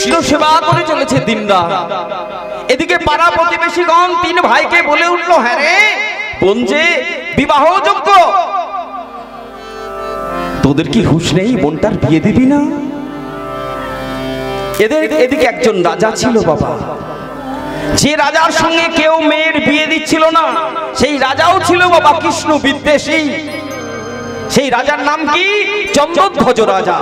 কৃষ্ণ সেবা করে চলেছে দিনরাত। এদিকে পাড়া প্রতিবেশীগণ তিন ভাইকে বলে উঠলো, হ্যাঁ রে বোন যে বিবাহযোগ্য, তোদের কি হুঁশ নেই? বোনটার বিয়ে দিবি না? এদিকে একজন রাজা ছিল বাবা, যে রাজার সঙ্গে কেউ মেয়ের বিয়ে দিচ্ছিল না, সেই রাজাও ছিল বাবা কৃষ্ণ বিদ্বেষী। সেই রাজার নাম কি? চন্দ্রধ্বজ রাজা।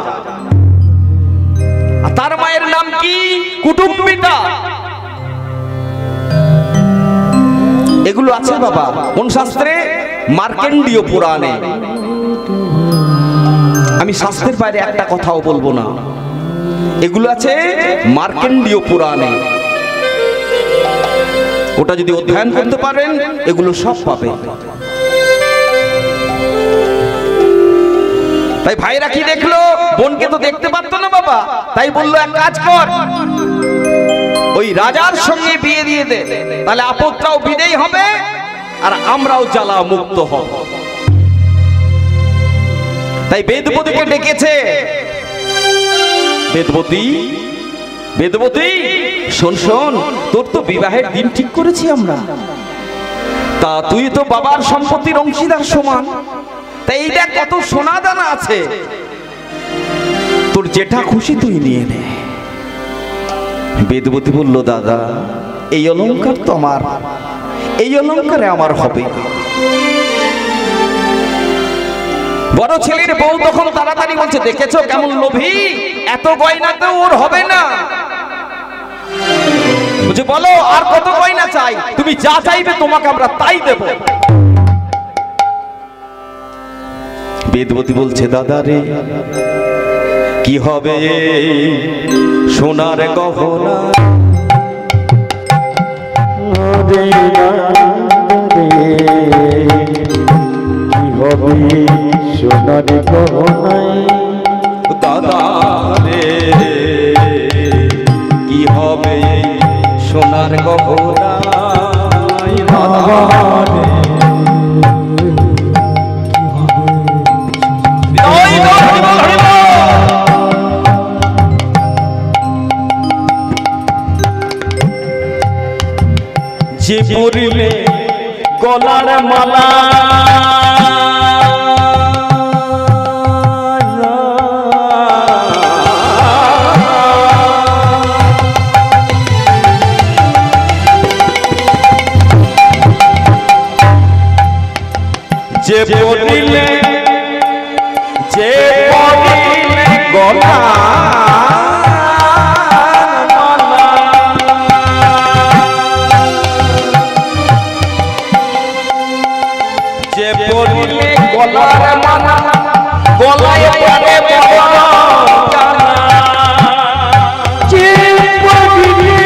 তার মায়ের নাম কি? কুটুম্বিতা। এগুলো আছে বাবা কোন শাস্ত্রে? মার্কেন্ডীয় পুরাণে। আমি শাস্ত্রের বাইরে একটা কথাও বলবো না, এগুলো আছে মার্কেন্ডীয় পুরাণে। ওটা যদি অধ্যয়ন করতে পারেন এগুলো সব পাবে। তাই ভাইরা কি দেখলো? বোনকে তো দেখতে পারতো না বাবা, তাই বললো এক কাজ কর, ওই রাজার সঙ্গে বিয়ে দিয়ে দে, তাহলে আপদটাও বিদেয় হবে আর আমরাও জ্বালা মুক্ত হব। তাই বেদবতীকে ডেকেছে। বেদবতী, বেদবতী শোন শোন, তোর তো বিবাহের দিন ঠিক করেছি আমরা, তা তুই তো বাবার সম্পত্তির অংশীদার সমান, তাই এইটা কত সোনা দানা আছে, তোর যেটা খুশি তুই নিয়ে নে। বেদবতী বলল, দাদা এই অলংকার তো আমার, এই অলংকারে আমার হবে। বড় ছেলের বউ তখন তাড়াতাড়ি বলছে, দেখেছো কেমন লোভী, এত গয়নাতে ওর হবে না। বুঝে বলো আর কত গয়না চাই? তুমি যা চাইবে তোমাকে আমরা তাই দেব। বেদবতী বলছে, দাদা রে কি হবে সোনার গহনা, কি হবে সোনার গহনায়, দাদা রে কি হবে সোনার গহনায়, দাদা রে যে পরিলে গলার মালা, যে পরিলে, যে পরিলে গলা গলার মালা, গলায় পড়ে বড় জানা, যে পরিলে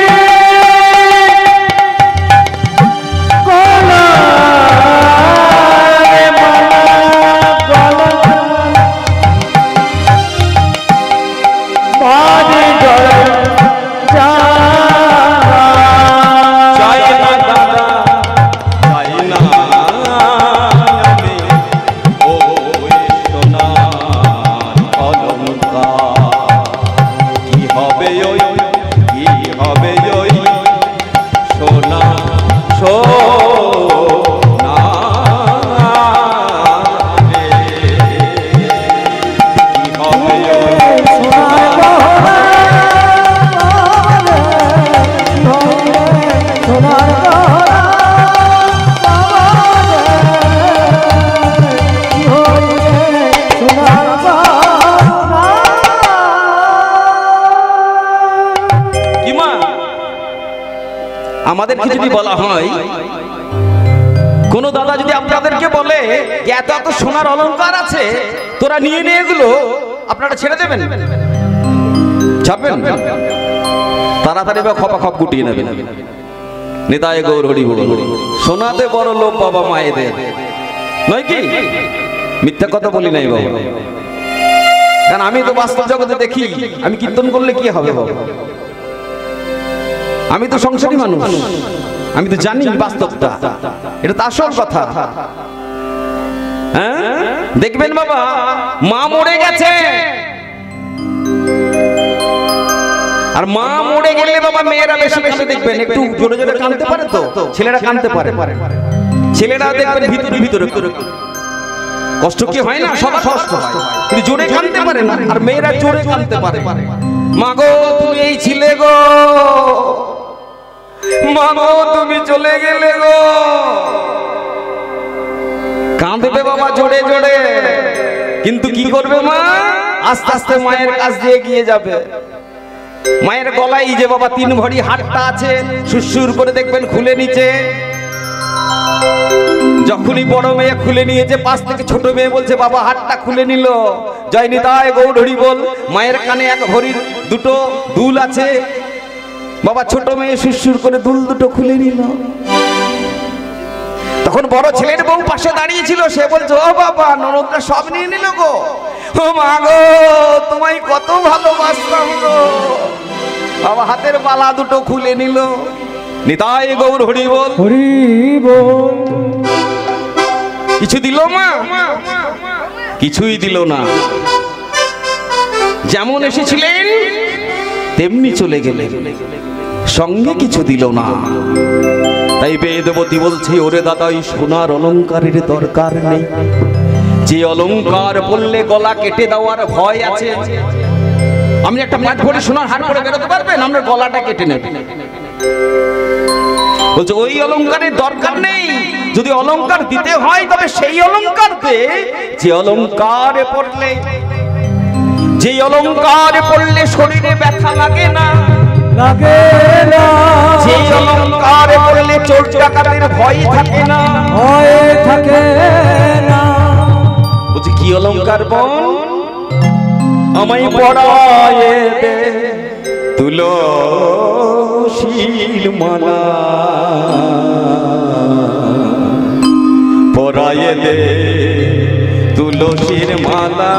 গলার মালা, বাড়ি জড় চাই না দাদা, চাই না আমাদেরকে যদি বলা হয়, কোন দাদা যদি আপনাদেরকে বলে যে এত এত সোনার অলংকার আছে, তোরা নিয়ে নে এগুলো, আপনারা ছেড়ে দেবেন? ছাড়বেন? তাড়াতাড়ি বা খপা খপ গুটিয়ে নেবেন। নিতাই গৌর হরি বল। সোনাতে বড় লোভ বাবা মায়েদের, নয় কি? মিথ্যা কথা বলি নাই বাবা, কারণ আমি তো বাস্তব জগতে দেখি। আমি কীর্তন করলে কি হবে বাবা? আমি তো সংসারী মানুষ, আমি তো জানি বাস্তবটা, এটা তো আসল কথা। হ্যাঁ দেখবেন বাবা, মা মরে গেছে, আর মা মরে গেলে বাবা মেয়েরা বেশি বেশি দেখবেন একটু জোরে জোরে কাঁদতে পারে, তো ছেলেরা কাঁদতে পারে, ছেলেরা দেখবেন ভিতরে ভিতরে কষ্ট কি হয় না, সবার কষ্ট হয়, কিন্তু জোরে কাঁদতে পারে না, আর মেয়েরা জোরে কাঁদতে পারে। মা গো তুমি এই ছিলে গো, মা গো তুমি চলে গেলে গো, কাঁদবে বাবা জোরে জোরে, কিন্তু কি করবে মা, আস্তে আস্তে মায়ের কাছ দিয়ে এগিয়ে যাবে। মায়ের গলায় যে বাবা 3 ভরি হারটা আছে, সুরসুর করে দেখবেন খুলে নিচে। যখনই বড় মেয়ে খুলে নিয়েছে, পাশ থেকে ছোট মেয়ে বলছে বাবা হারটা খুলে নিল, জয় নিতাই গৌর হরি বল। মায়ের কানে 1 ভরির 2টো দুল আছে, বাবা ছোট মেয়ে সুরসুর করে দুল 2টো খুলে নিল। তখন বড় ছেলের বউ পাশে দাঁড়িয়ে ছিল, সে বলছে ও বাবা ননদটা সব নিয়ে নিল গো, ও মা গো তোমায় কত ভালোবাসতাম গো। বাবা হাতের বালা 2টো খুলে নিল। নিতাই গৌর হরি বল, হরি বল। কিছু দিল মা? কিছুই দিল না। যেমন এসেছিলেন তেমনি চলে গেলেন, সঙ্গে কিছু দিল না। তাই বেদবতী বলছে ওরে দাদা ওই সোনার অলংকারের দরকার নেই, যে অলংকার বললে গলা কেটে দেওয়ার ভয় আছে। আপনি একটা 5 ভরি সোনার হার করে বেরোতে পারবেন, আমরা গলাটা কেটে নেব। বলছে ওই অলংকারের দরকার নেই, যদি অলংকার দিতে হয় তবে সেই অলংকার দে যে অলংকারে পড়লে, যে অলংকারে পড়লে শরীরে ব্যথা লাগে না, লাগে না, যে অলংকারে পড়লে চোর ডাকাতের ভয় থাকে না, ভয় থাকে না। বলছে কি অলংকার বল? আমায় পড়ায়ে দে তুলসীর মালা, পড়ায়ে দে তুলসীর মালা।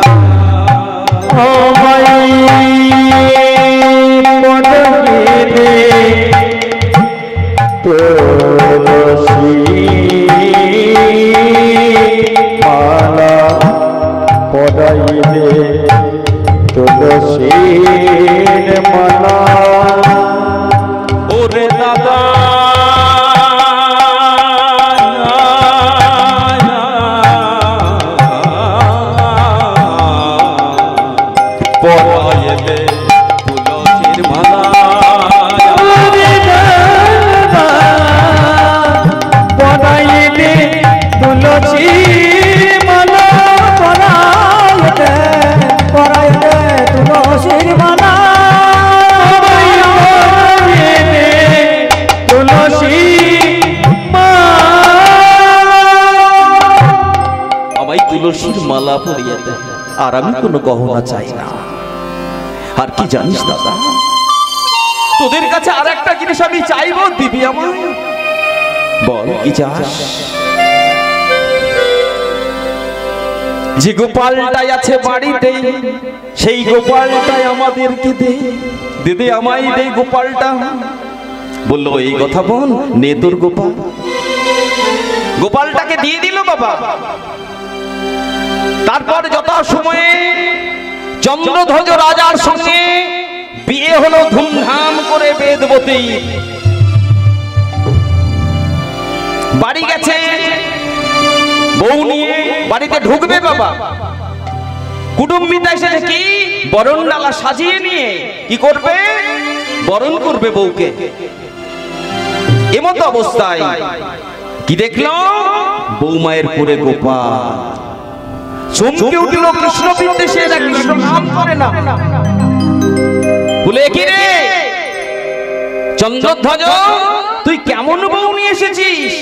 ওরে দাদা পড়ায়ে দে তুলসীর মালা, পড়াই দে তুলসীর মালা, পড়াই দে তুলসীর মালা, তুলসী আমায় তুলসীর মালা পরিয়ে দে, আর আমি কোনো গহনা চাই না। আর কি জানিস দাদা, তোদের কাছে আর একটা জিনিস আমি চাইবো, দিবি আমায়? বল কি চাস? যে গোপালটাই আছে বাড়িতে, সেই গোপালটাই আমাদেরকে দে, দিদি আমায় দে গোপালটা। বললো এই কথা বল, নে তোর গোপাল। গোপালটাকে দিয়ে দিল বাবা। তারপর যত সময়ে চন্দ্রধ্বজ রাজার সঙ্গে বিয়ে হলো ধুমধাম করে বেদবতী। বাড়ি গেছে, বউ নিয়ে বাড়িতে ঢুকবে বাবা। কুটুম্বিতা এসেছে কি বরণ ডালা সাজিয়ে নিয়ে কি করবে, বরণ করবে বউকে। এমতো অবস্থায় কি দেখলো, বৌমায়ের পরে গোপাল। চমকে উঠল কৃষ্ণ বিদ্বেষে, কৃষ্ণ নাম করে না। বলে কি রে চন্দ্রধ্বজ, তুই কেমন বউ নিয়ে এসেছিস?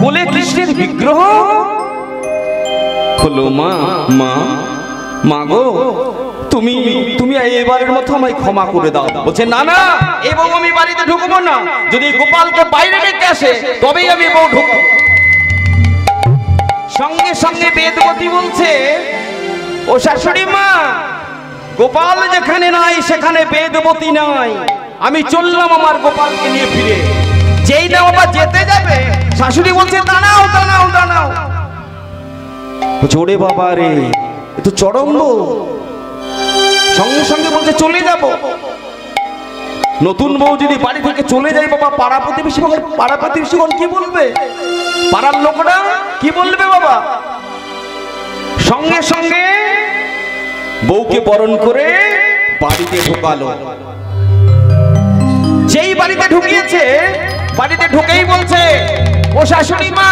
কোলে কৃষ্ণের বিগ্রহ। হলো মা, মা মা গো তুমি তুমি এবারের মতো আমায় ক্ষমা করে দাও। বলছে না না, এই বউ আমি বাড়িতে ঢুকবো না, যদি গোপালকে বাইরে ডেকে আসে তবেই আমি বউ ঢুকবো। সঙ্গে সঙ্গে বেদবতী বলছে ও শাশুড়ি মা, গোপাল যেখানে নাই সেখানে বেদবতী নাই, আমি চললাম আমার গোপালকে নিয়ে ফিরে। যেই না বাবা যেতে যাবে, শাশুড়ি বলছে দাঁড়াও দাঁড়াও দাঁড়াও। জোরে বাবা রে, এ তো চরম। সঙ্গে সঙ্গে বলছে চলে যাব। নতুন বউ যদি বাড়ি থেকে চলে যায় বাবা, পাড়া প্রতিবেশীগণ কি বলবে? পাড়ার লোকরা কি বলবে বাবা? সঙ্গে সঙ্গে বউকে বরণ করে বাড়িতে ঢোকালো। যেই বাড়িতে ঢুকিয়েছে, বাড়িতে ঢুকেই বলছে, ও শাশুড়ি মা,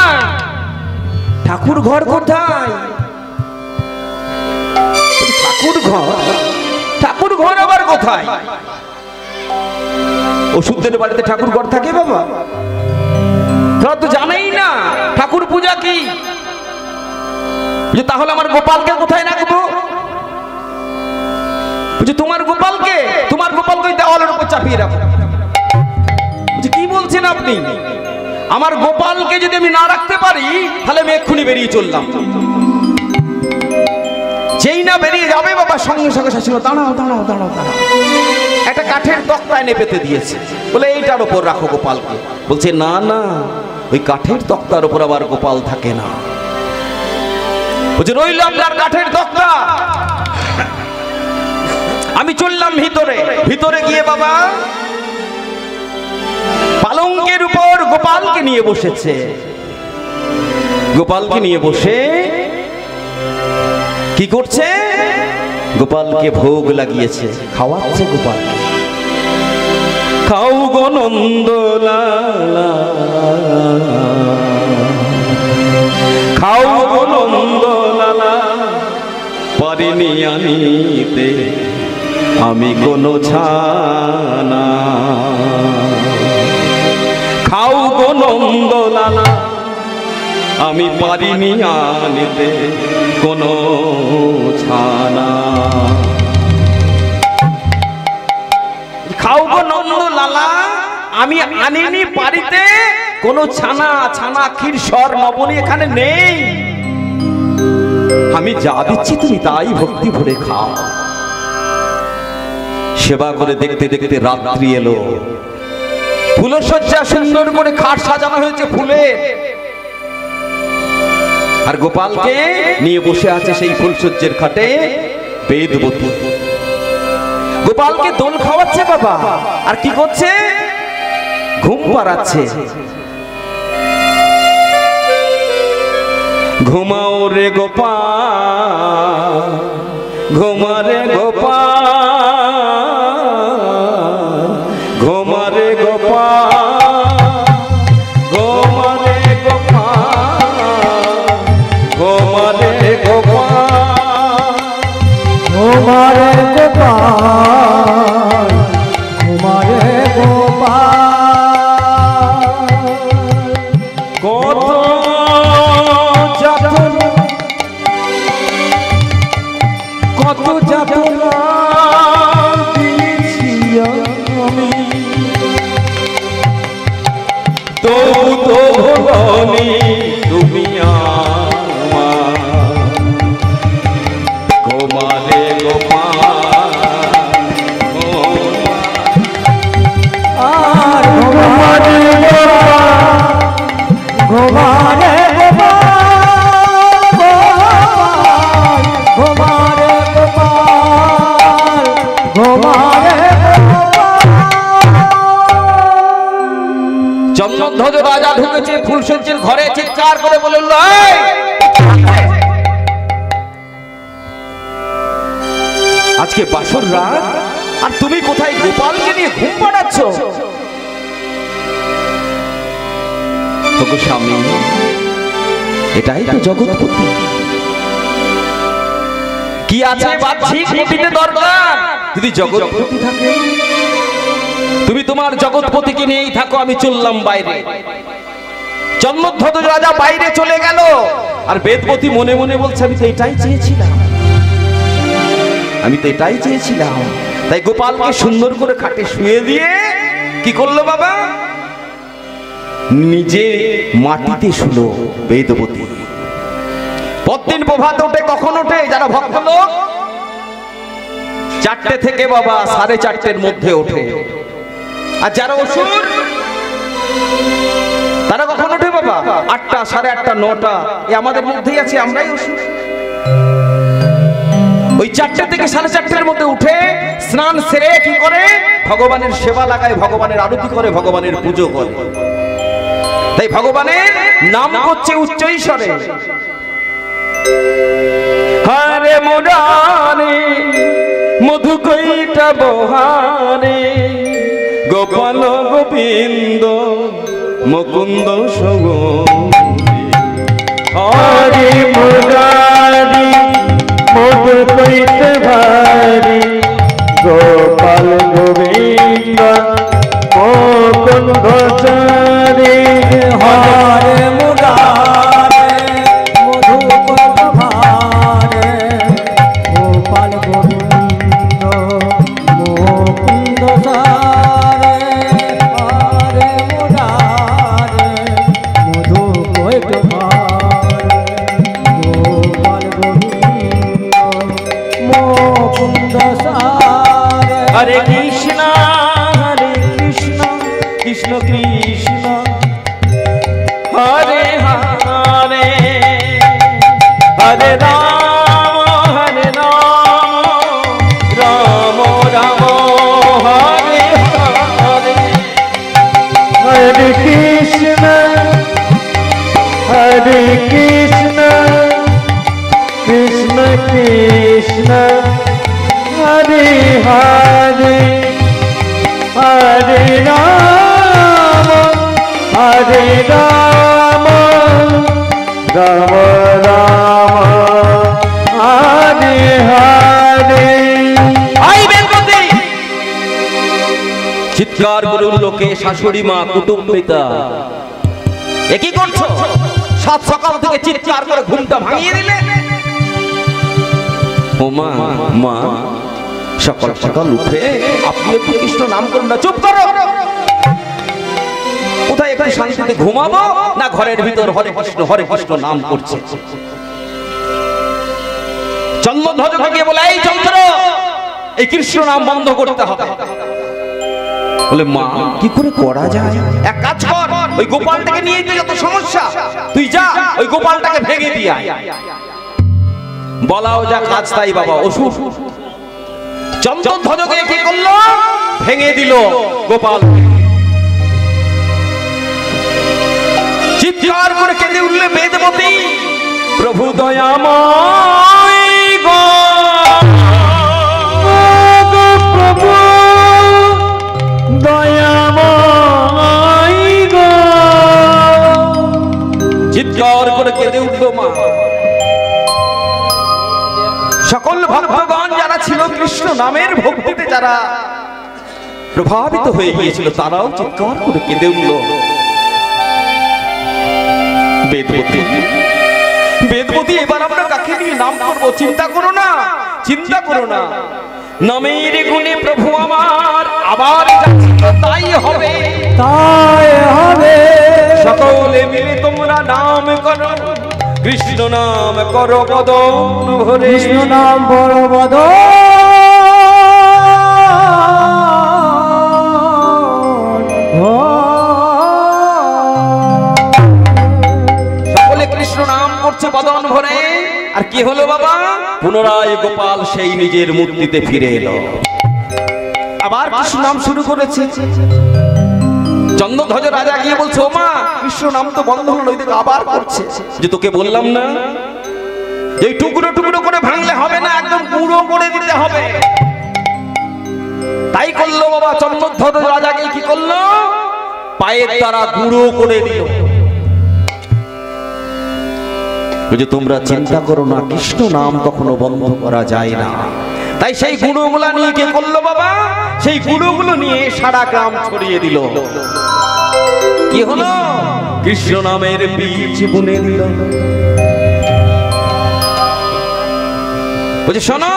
ঠাকুর ঘর কোথায়? ঠাকুর ঘর আবার কোথায়? ওষুধের বাড়িতে ঠাকুর ঘর থাকে বাবা? তোরা তো জানেই না ঠাকুর পূজা কি। তাহলে আমার গোপালকে কোথায় রাখবো? তোমার গোপালকে দেওয়ালের উপর চাপিয়ে রাখো। কি বলছেন আপনি? আমার গোপালকে যদি আমি না রাখতে পারি তাহলে আমি এক্ষুনি বেরিয়ে চললাম। যেই না বেরিয়ে যাবে বাবা, সঙ্গে সঙ্গে শাশুড়ি দাঁড়াও দাঁড়াও দাঁড়াও দাঁড়াও, একটা কাঠের তক্তায় নেপেতে দিয়েছে, বলে এইটার উপর রাখো গোপালকে। বলছে না না, ওই কাঠের তক্তার উপর আবার গোপাল থাকে না। বলছে রইল আপনার কাঠের তক্তা। আমি চললাম ভিতরে গিয়ে বাবা পালঙ্কের উপর গোপালকে নিয়ে বসেছে। গোপালকে নিয়ে বসে কি করছে? গোপালকে ভোগ লাগিয়েছে, খাওয়াচ্ছে গোপালকে। খাও গো নন্দলালা, খাও গো নন্দলালা, পারিনি আনিতে আমি কোনো ছানা। খাও গো নন্দলালা, আমি পারিনি আনিতে কোনো ছানা। খাও গো নন্দলালা, আমি আনিনি বাড়িতে কোনো ছানা। ছানা ক্ষীর সর নবনী এখানে নেই। আমি যা দিচ্ছি তুমি তাই ভক্তি ভরে খাও। সেবা করে দেখতে দেখতে রাত্রি এলো। ফুলসজ্জা সুন্দর করে খাট সাজানো হয়েছে ফুলে, আর গোপালকে নিয়ে বসে আছে সেই ফুলসজ্জের খাটে বেদবতী। গোপালকে দোল খাওয়াচ্ছে বাবা, আর কি করছে? ঘুম পাড়াচ্ছে। ঘুমাও রে গোপাল, ঘুমা রে গোপাল, ঘুমা রে গোপাল, ঘুমা রে গোপাল, ঘুমা রে গোপাল, ঘুমা রে গোপাল, ঘুমা রে গোপাল। কত যাতনা, কত যাতনা দিয়েছি আমি, তবু তো ভুলনি তুমি আমার। গোমালে গোপাল, আর ঘুমা রে গোপাল, ঘুমা রে গোপাল, ঘুমা রে গোপাল, ঘুমা রে গোপাল। জমধ্বজ রাজা ঢুকেছে ফুলসজ্জের ঘরে, চিৎকার করে বলে উঠল, আজকে বাসর রাত, আর তুমি কোথায় গোপালকে নিয়ে ঘুম পাড়াচ্ছ? তোকে স্বামী, এটাই তো জগৎপতি। কি আছে বাহ্যিক পতিতে দরকার? যদি জগৎপতি থাকে, তুমি তোমার জগৎপতিকে নিয়েই থাকো, আমি চললাম বাইরে। জন্মধ্বজ রাজা বাইরে চলে গেল, আর বেদবতী মনে মনে বলছে, আমি তো এটাই চেয়েছিলাম, আমি তো এটাই চেয়েছিলাম। তাই গোপালকে সুন্দর করে খাটে শুয়ে দিয়ে কি করলো বাবা? নিজে মাটিতে শুলো বেদবতী। প্রতিদিন প্রভাত ওঠে, কখন ওঠে? যারা ভক্ত লোক 4টে থেকে বাবা 4:30-র মধ্যে ওঠে। আর যারা অসুর তারা কখন ওঠে বাবা? 8টা, 8:30, 9টা। আমাদের মধ্যেই আছে, আমরাই অসুর। ওই 4টে থেকে 4:30-এর মধ্যে উঠে স্নান সেরে কি করে ভগবানের সেবা লাগায়, ভগবানের আরতি করে, ভগবানের পুজো করে। তাই ভগবানের নাম করছে উচ্চৈস্বরে, হরে মুরারে মধু কইটা বহারে গোপাল গোবিন্দ মুকুন্দ সগৌরী। হরে মুরারি মধু কইতে ভারি গোপাল গোবিন্দ মুকুন্দ চারি। হরে মুরারে মধু কইতে ভারি গোপাল গোবিন্দ মুকুন্দ চারি। হরে মুরারে মধু কইতে হরে কৃষ্ণ হরে কৃষ্ণ কৃষ্ণ কৃষ্ণ হরে হরে হরে রাম রাম রাম হরে হরে। হরে কৃষ্ণ কৃষ্ণ কৃষ্ণ হরে হরে হরে রাম রাম রাম হরে হরে। আই বেলপতি চিৎকার করুন লোকে, শাশুড়ি মা কুটুম্বিতা এ কি করছো? সাত সকাল থেকে চিৎকার করে ঘুমটা ভাঙিয়ে দিলে। ও মা মা সকাল সকাল উঠে আপনি একটু কৃষ্ণ নাম করুন না। চুপ করো। কোথায় এখানে শান্তিতে ঘুমাবো না ঘরের ভিতর হরে কৃষ্ণ নাম করছে। চন্দ্রধ্বজকে গিয়ে বলে, এই চন্দ্র এই কৃষ্ণ নাম বন্ধ করতে হবে। বলে মা কি করে করা যায়? এক কাজ কর, ওই গোপালটাকে নিয়ে যেতে যত সমস্যা তুই যা ওই গোপালটাকে ভেঙে দিয়ে আয়। বলাও যা কাজ তাই বাবা অসুর। চন্দ্রধ্বজকে কি করলো? ভেঙে দিল গোপাল। চিৎকার করে কেঁদে উঠলে বেদবতী, প্রভু দয়াময় গো প্রভু দয়াময় গো। চিৎকার করে কেঁদে উঠল মা। সকল ভক্তগণ যারা ছিল কৃষ্ণ নামের ভক্তিতে যারা প্রভাবিত হয়ে গিয়েছিল তারাও চিৎকার করে কেঁদে উঠল। বেদবতী এবার আমরা কাকে নিয়ে নাম করবো? চিন্তা করো না, চিন্তা করো না। নামের গুণে প্রভু আমার আবার তাই হবে, তাই হবে। সকলে মিলে তোমরা নাম করো, কৃষ্ণ নাম করো বদন ভরে। কৃষ্ণ নাম বড় বদ সকলে কৃষ্ণ নাম করছে বদন ভরে। আর কি হলো বাবা? পুনরায় গোপাল সেই নিজের মূর্তিতে ফিরে এলো, আবার কৃষ্ণ নাম শুরু করেছে। চন্দ্রধ্বজ রাজা গিয়ে বলছে, ও মা কৃষ্ণ নাম তো বন্ধ হলো, ওই দিকে আবার করছে। যে তোকে বললাম না এই টুকরো টুকরো করে ভাঙলে হবে না, একদম গুঁড়ো করে দিতে হবে। তাই করলো বাবা। চন্দ্রধ্বজ রাজাকে কি করলো? পায়ের দ্বারা গুঁড়ো করে দিল। যে তোমরা চিন্তা করো না, কৃষ্ণ নাম কখনো বন্ধ করা যায় না। তাই সেই গুঁড়োগুলা নিয়ে কে করলো বাবা? সেই গুঁড়োগুলো নিয়ে সারা গ্রাম ছড়িয়ে দিল। কি হলো? কৃষ্ণ নামের বীজ বুনে দিল। বলছে শোনো,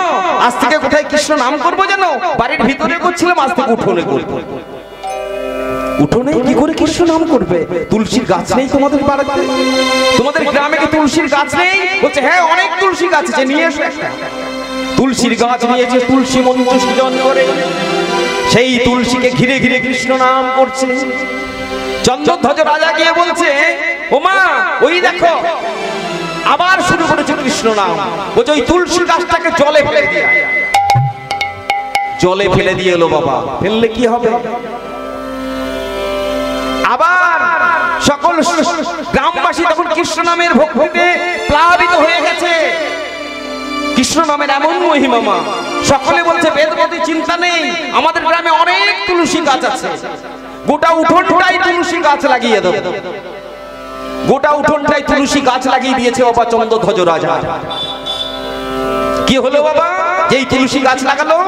আজ থেকে কোথায় কৃষ্ণ নাম করবো জানো? বাড়ির ভিতরে করছিলাম, আজ থেকে উঠোনে করবো। উঠোনে কি করে কৃষ্ণ নাম করবে? তুলসীর গাছ নেই তোমাদের বাড়িতে? তোমাদের গ্রামে কি তুলসীর গাছ নেই? বলছে হ্যাঁ অনেক তুলসী গাছ আছে, নিয়ে এসো একটা। তুলসীর গাছ নিয়েছে, তুলসী মঞ্চ সৃজন করে সেই তুলসীকে ঘিরে ঘিরে কৃষ্ণ নাম করছে। চন্দ্রধ্বজ রাজা গিয়ে বলছে, ও মা ওই দেখো আবার শুরু করেছে কৃষ্ণ নাম। বলছে ওই তুলসী গাছটাকে জলে ফেলে দিয়ে, জলে ফেলে দিয়ে এলো বাবা। ফেললে কি হবে? আবার সকল গ্রামবাসী তখন কৃষ্ণ নামের ভক্তিতে প্লাবিত হয়ে গেছে। কৃষ্ণ নামের এমন মহিমা, মা সকলে বলছে বেদবতী চিন্তা নেই, আমাদের গ্রামে অনেক তুলসী গাছ আছে, গোটা উঠোনটাই তুলসী গাছ লাগিয়ে দাও। গোটা উঠোনটাই তুলসী গাছ লাগিয়ে দিয়েছে বাবা চন্দ্রধ্বজ রাজা। কি হলো বাবা? যেই তুলসী গাছ লাগালো,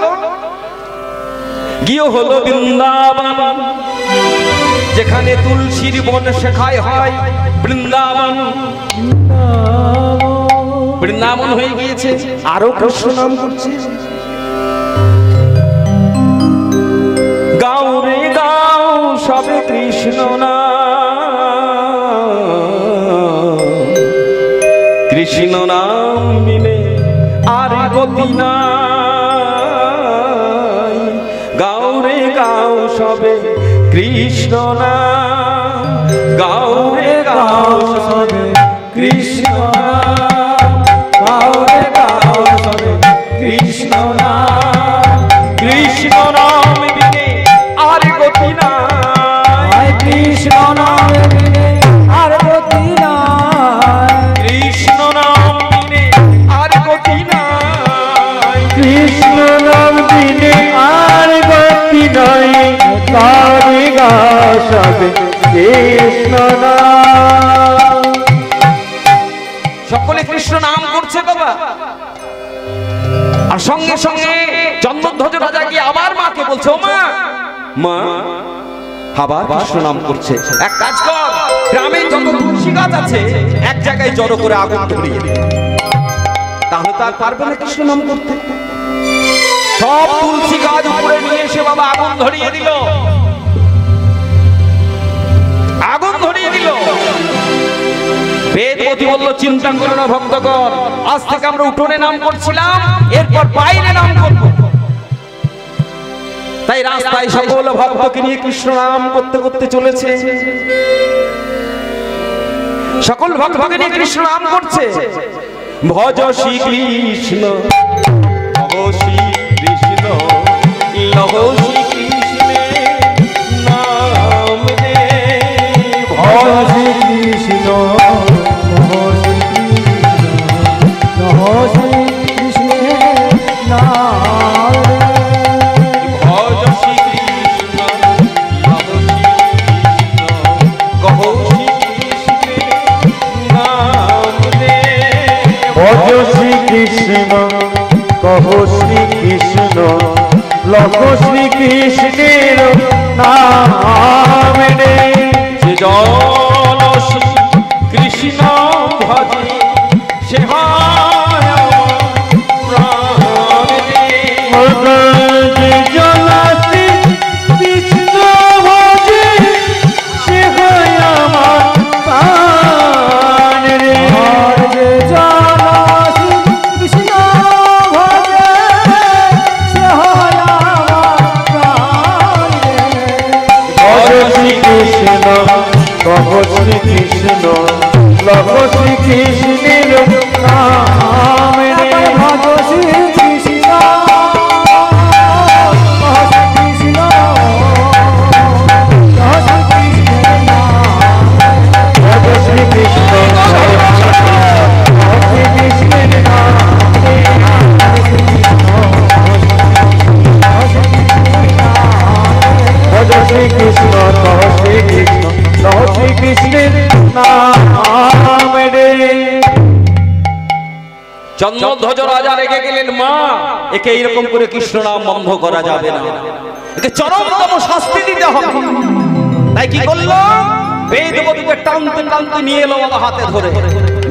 গিয়ে হলো বৃন্দাবন, যেখানে তুলসীর বন শেখায় হয় বৃন্দাবন। বৃন্দাবন হয়ে গিয়েছে, আরো কৃষ্ণ নাম করছে। গাও রে গাও সবে কৃষ্ণ নাম, কৃষ্ণ নাম বিনে আর গতি নাই। গাও রে গাও সবে কৃষ্ণ নাম, গাও রে গাও সবে কৃষ্ণ নাম, গাও রে গাও সবে কৃষ্ণ নাম, কৃষ্ণ নাম বিনে আর গতি নাই। কৃষ্ণ নাম বিনে আর গতি নাই, কৃষ্ণ নাম বিনে আর গতি নাই, কৃষ্ণ নাম বিনে আর গতি নাই। গারে গা সবে কৃষ্ণ নাম। সকলে কৃষ্ণ নাম করছে বাবা। আর সঙ্গে সঙ্গে চন্দ্রধ্বজ রাজা গিয়ে আবার মাকে বলছে, ও মা, মা আবার কৃষ্ণ নাম করছে, এক কাজ কর, গ্রামে যত তুলসী গাছ আছে এক জায়গায় জড়ো করে আগুন ধরিয়ে দে। তাহলে তার পারবে না কৃষ্ণ নাম করতে। সব তুলসী গাছ উপরে নিয়ে এসে বাবা আগুন ধরিয়ে দিল, আগুন ধরিয়ে দিল। বেদবতী বলল, চিন্তা করো না ভক্তগণ, আজ থেকে আমরা উঠোনে নাম করছিলাম, এরপর বাইরে নাম করব। তাই রাস্তায় সকল ভক্তকে নিয়ে কৃষ্ণ নাম করতে করতে চলেছে। সকল ভক্তকে নিয়ে কৃষ্ণ নাম করছে। ভজ শ্রী কৃষ্ণ, ভজ শ্রী কৃষ্ণ, লহ শ্রী কৃষ্ণের নাম রে। ভজ শ্রী কৃষ্ণ, শ্রী কৃষ্ণের নাম। ভজ শ্রী কৃষ্ণ, লহ শ্রী কৃষ্ণ, কহ শ্রী কৃষ্ণের নাম রে। ভজ শ্রী কৃষ্ণ, কহ শ্রী কৃষ্ণ, লখ শ্রী কৃষ্ণের নাম রে। যে জন শ্রী কৃষ্ণ ভজে সে হয় আমার প্রাণ রে। যে জন শ্রী কৃষ্ণ ভজে সে হয় আমার প্রাণ রে। যে জন শ্রী কৃষ্ণ ভজে সে হয় আমার প্রাণ রে। ভজ শ্রী কৃষ্ণ, কহ শ্রী কৃষ্ণ, লখ শ্রী কৃষ্ণের নাম রে। ভজ শ্রী কৃষ্ণ, কহ শ্রী কৃষ্ণ, লহ শ্রী কৃষ্ণের নাম। ভজ শ্রী কৃষ্ণ, কহ শ্রী কৃষ্ণের নাম রে। ভজ শ্রী কৃষ্ণ, কহ শ্রী কৃষ্ণ, লহ শ্রী কৃষ্ণের নাম রে। চন্দ্রধ্বজ রাজা রেগে গেলেন, মা একে এইরকম করে কৃষ্ণ নাম বন্ধ করা যাবে না, একে চরমতম শাস্তি দিতে হবে। তাই কি করলো? বেদবতীকে টানতে টানতে নিয়ে এলো বাবা, হাতে ধরে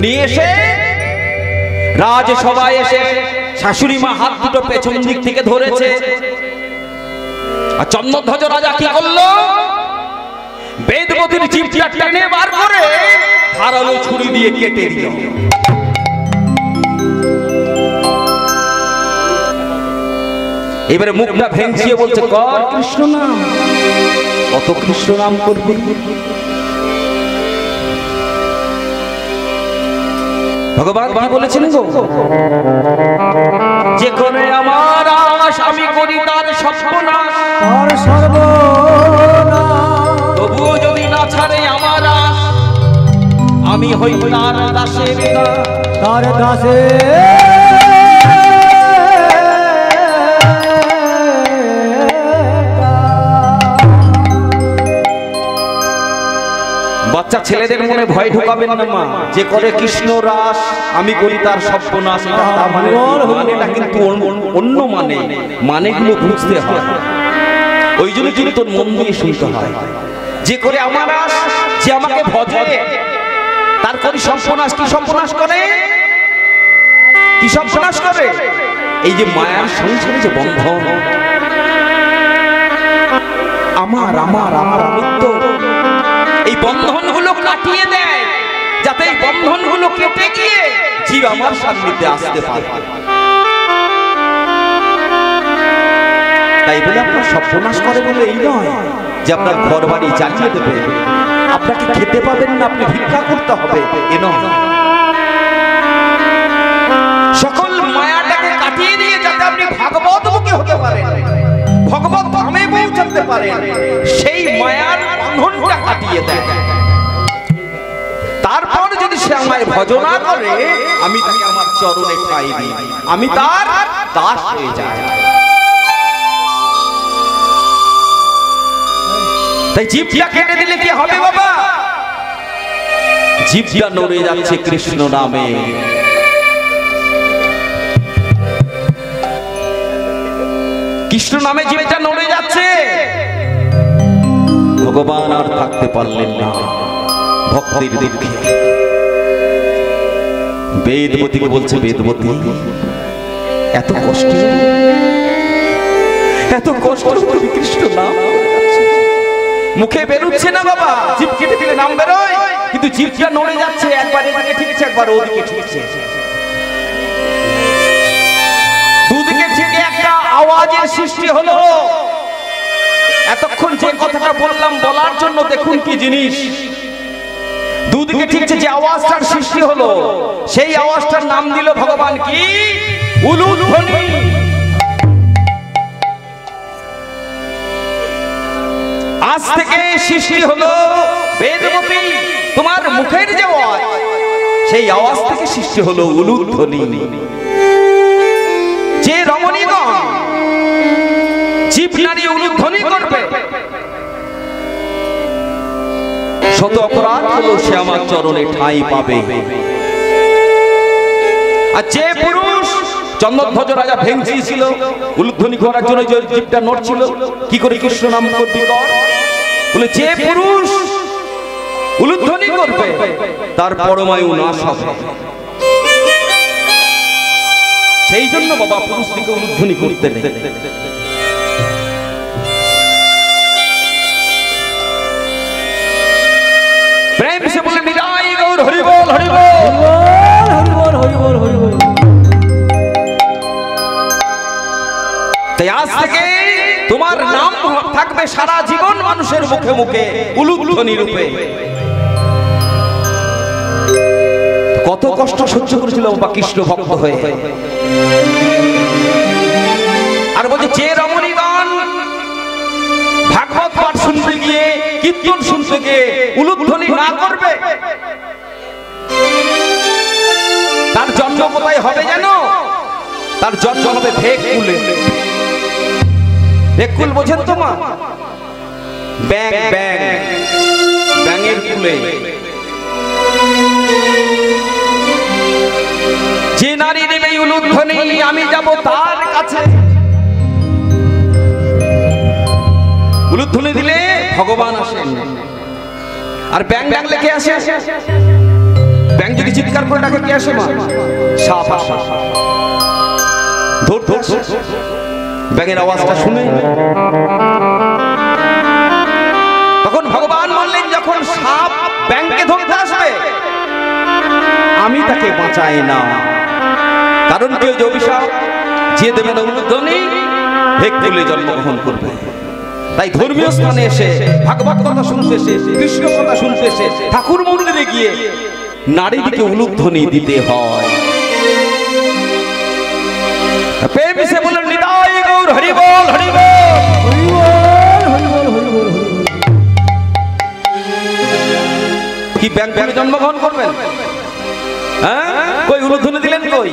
নিয়ে এসে রাজসভায় এসে শাশুড়ি মা হাত দুটো পেছন দিক থেকে ধরেছে। আর চন্দ্রধ্বজ রাজা কি করলো? বেদবতীর জিভটা টেনে বার করে ধারালো ছুরি দিয়ে কেটে দিল। এবারে মুখটা ভেঙচিয়ে বলছে, কর কৃষ্ণ নাম, কত কৃষ্ণ নাম করবি। ভগবান কি বলেছেন গো, যে করে আমার আশ আমি করি তার সর্বনাশ, তার সর্বনাশ। তবুও যদি না ছাড়ে আমার আশ, আমি হই তার দাসের দাস। তার দাসে বাচ্চা ছেলেদের মনে ভয় ঢোকাবেন না মা, যে করে কৃষ্ণ রাস আমি করি তার সর্বনাশ। এটা তা মানেটা কিন্তু অন্য মানেগুলো বুঝতে হয়, ওই জন্য কিন্তু তোর মন দিয়ে শুনতে হয়। যে করে আমার রাস, যে আমাকে ভজে তার করি সর্বনাশ। কি সর্বনাশ করে? কি সর্বনাশ করে? এই যে মায়ার সংসারে যে বন্ধন, আমার আমার আমার আমিত্ব, এই বন্ধনগুলো কাটিয়ে দেয়, যাতে এই বন্ধনগুলো কেটে গিয়ে জীব আমার সান্নিধ্যে আসতে পারে। তাই বলে আপনার সর্বনাশ করে বলে এই নয় যে আপনার ঘর বাড়ি জ্বালিয়ে দেবে, আপনাকে খেতে পাবেন না, আপনি ভিক্ষা করতে হবে এ নয়। সকল মায়াটাকে কাটিয়ে দিয়ে যাতে আপনি ভাগবতমুখী হতে পারেন, ভগবত ধামে পৌঁছাতে পারেন, সেই মায়ার বন্ধনটা কাটিয়ে দেয়। তারপর যদি সে আমায় ভজনা করে, আমি তাকে আমার চরণে ঠাঁই দিই, আমি তার দাস হয়ে যাই। তাই জিভটা কেটে দিলে কি হবে বাবা? জিভটা নড়ে যাচ্ছে কৃষ্ণ নামে। কৃষ্ণ নামে জিভটা নড়ে যাচ্ছে, ভগবান আর থাকতে পারলেন না ভক্তির দুঃখে। বেদবতীকে বলছে, বেদবতী এত কষ্ট, এত কষ্ট কৃষ্ণ নাম মুখে বেরোচ্ছে না বাবা। জিভ কেটে দিলে নাম বেরোয়, কিন্তু জিভটা নড়ে যাচ্ছে, একবার এদিকে ঠিকছে একবার ওদিকে ঠিকছে। দুদিকে থেকে একটা আওয়াজের সৃষ্টি হলো। এতক্ষণ যে কথাটা বললাম বলার জন্য দেখুন কি জিনিস। দুদিকে ঠিকছে যে আওয়াজটার সৃষ্টি হলো, সেই আওয়াজটার নাম দিল ভগবান কি? উলুধ্বনি। আজ থেকে সৃষ্টি হলো বেদবতী, তোমার মুখের যে আওয়াজ, সেই আওয়াজ থেকে সৃষ্টি হলো উলুধ্বনি। যে রমণীগণ জিভ নাড়িয়ে উলুধ্বনি করবে, শত অপরাধ হলো সে আমার চরণে ঠাঁই পাবে। আর যে পুরুষ চন্দ্রধ্বজ রাজা ভেঙচি ছিল উলুধ্বনি করার জন্য, যে জিভটা নড়ছিল, কি করে কৃষ্ণ নাম করবি কর বলে, যে পুরুষ উলুধ্বনি করবে তার পরমায়ু নাশ হবে। সেই জন্য বাবা পুরুষকে উলুধ্বনি করতে নেই। প্রেম সে বলে নিতাই গৌর হরি বল, হরি বল, হরি বল, হরি বল, হরি বল। তাই আজ থেকে তোমার নাম থাকবে সারা জীবন মানুষের মুখে মুখে উলুধ্বনি রূপে। কত কষ্ট সহ্য করেছিল বাবা কৃষ্ণ ভক্ত হয়ে। আর বলছে যে রমণীগণ ভাগবত পাঠ শুনতে গিয়ে, কীর্তন শুনতে গিয়ে উলুধ্বনি না করবে, তার জন্ম কোথায় হবে জানো? তার জন্ম হবে ভেকুলে। ভেকুল বোঝেন তো মা? ব্যাং ব্যাং, ব্যাঙের কুলে। যে নারী নেবে উলুধ্বনি, আমি যাব তার কাছে। উলুধ্বনি দিলে ভগবান আসেন। আর ব্যাং ব্যাং লেখে আসে। ব্যাং যদি চিৎকার করে ডাকে কে আসে মা? সাপ আসে। ধর ধর, ব্যাঙের আওয়াজটা শুনে তখন ভগবান বললেন, যখন সাপ ব্যাংকে ধরতে আসবে আমি তাকে বাঁচাই না। কারণ কেউ যে অভিশাপ যে দেবে না উলুধ্বনি, ভেকুলে জন্মগ্রহণ করবে। তাই ধর্মীয় স্থানে এসে, ভাগবত কথা শুনতে এসে, কৃষ্ণ কথা শুনতে এসে, ঠাকুর মন্দিরে গিয়ে নারীদিকে উলুধ্বনি দিতে হয়। প্রেম সে বলেন নিতাই গৌর হরি বল হরি বল। হরি বল হরি বল হরি বল হরি বল। কি ব্যাংকে জন্মগ্রহণ করবেন? হ্যাঁ, কই উলুধ্বনি দিলেন? কই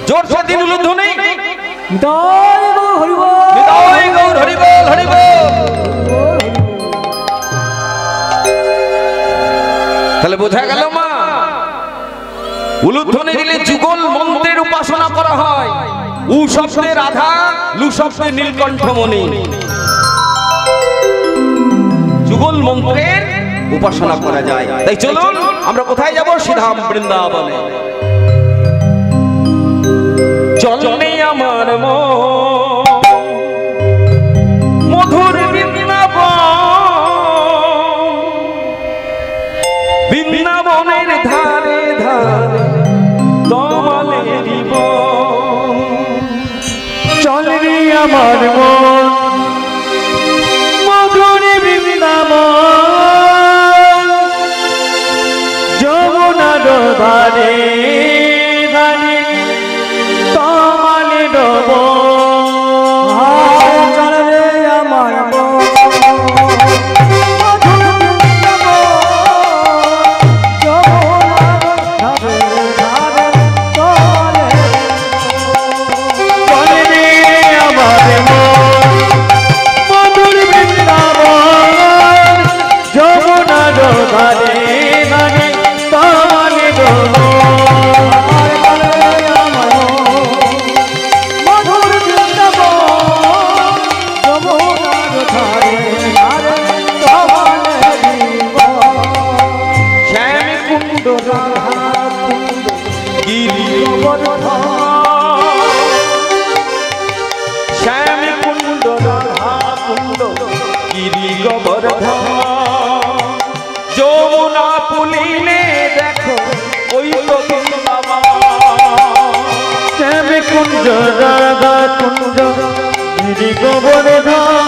জোরসে দিন উলুধ্বনি। নিতাই গৌর হরি বল। নিতাই গৌর হরি বল হরি বল। তাহলে বোঝা গেল মা, উলুধ্বনি দিলে যুগল মন্ত্রের উপাসনা করা হয়। উ শব্দে রাধা, লু শব্দে নীলকণ্ঠমণি। যুগল মন্ত্রের উপাসনা করা যায়। তাই চলুন আমরা কোথায় যাব? শ্রীধাম বৃন্দাবনে। চলনে আমার মধুর বৃন্দাবনের ধারে ধারে তমালের চলবি আমার মন মধুর বৃন্দাবন, যমুনার ধারে ধারে তমালের বন। চলবে আমার মন যমুনা পুলিনে দেখো ওই তো বৃন্দাবন। শ্যাম কুঞ্জ রাধা কুঞ্জ গিরি গোবর্ধন,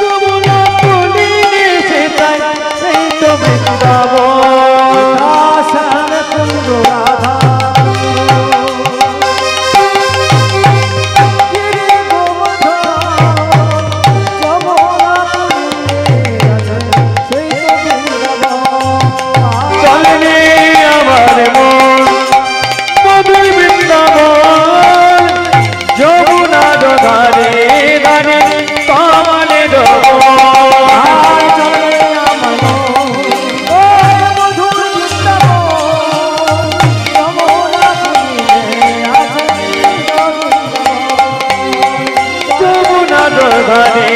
যমুনা পুলিনে সেটাই সেই তো বৃন্দাবন। শ্যাম কুঞ্জ রাধা ধারে